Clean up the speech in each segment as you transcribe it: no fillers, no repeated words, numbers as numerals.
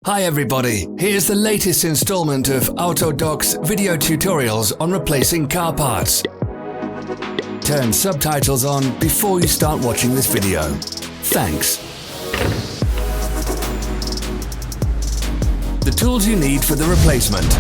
Hi everybody, here's the latest installment of Autodoc's video tutorials on replacing car parts. Turn subtitles on before you start watching this video. Thanks. The tools you need for the replacement.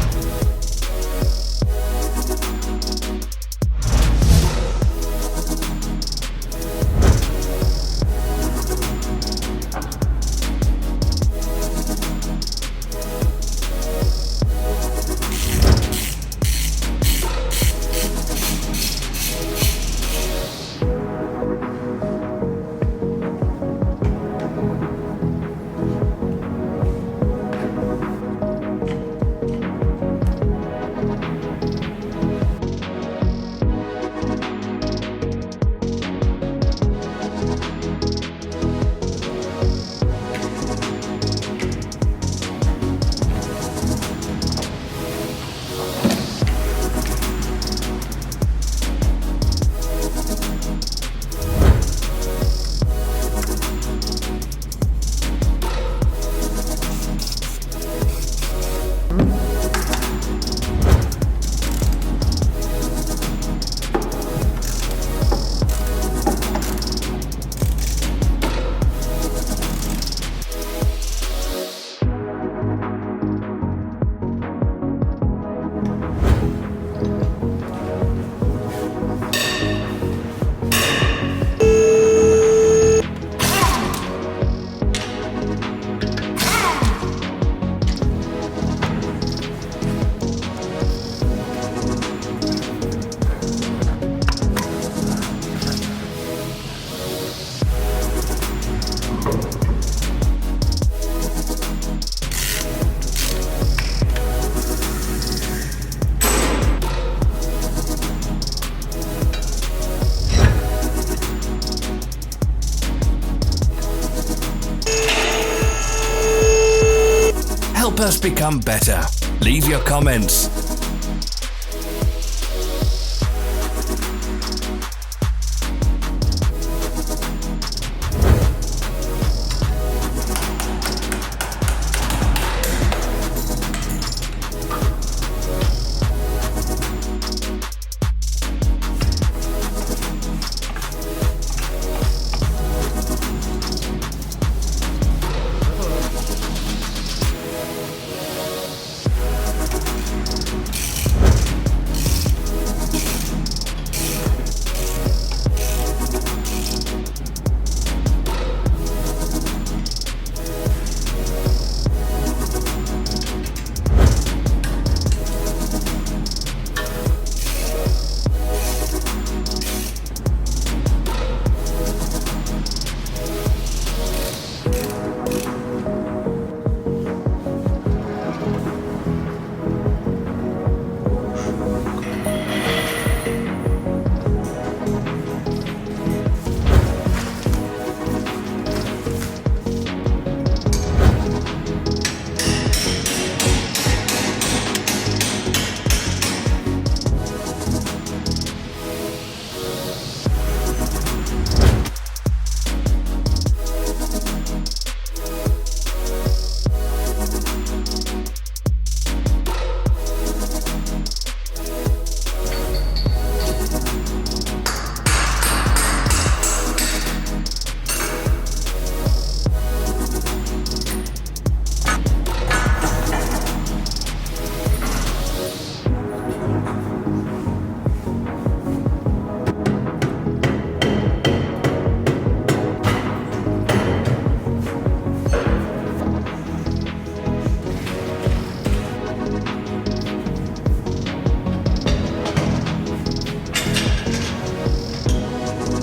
Help us become better. Leave your comments.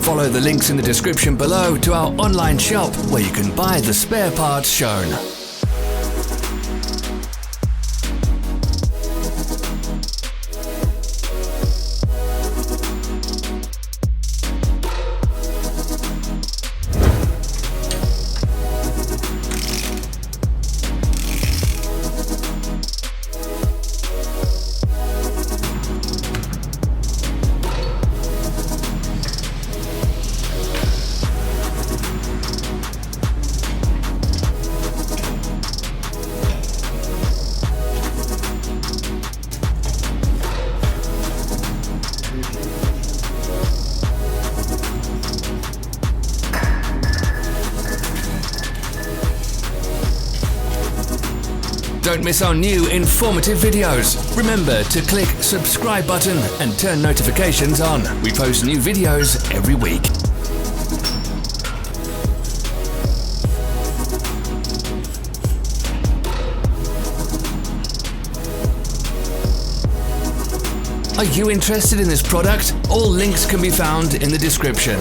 Follow the links in the description below to our online shop where you can buy the spare parts shown. Don't miss our new informative videos. Remember to click subscribe button and turn notifications on. We post new videos every week. Are you interested in this product? All links can be found in the description.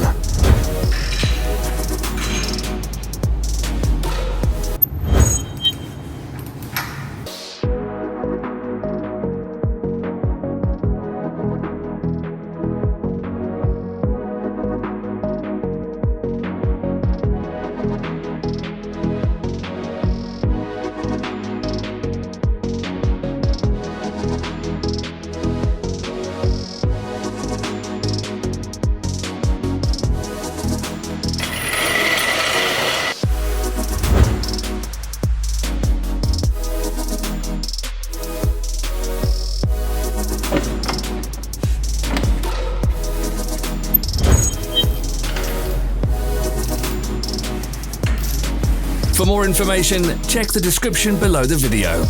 For more information, check the description below the video.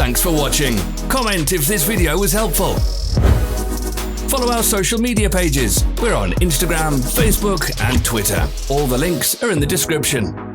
Thanks for watching. Comment if this video was helpful. Follow our social media pages. We're on Instagram, Facebook and Twitter. All the links are in the description.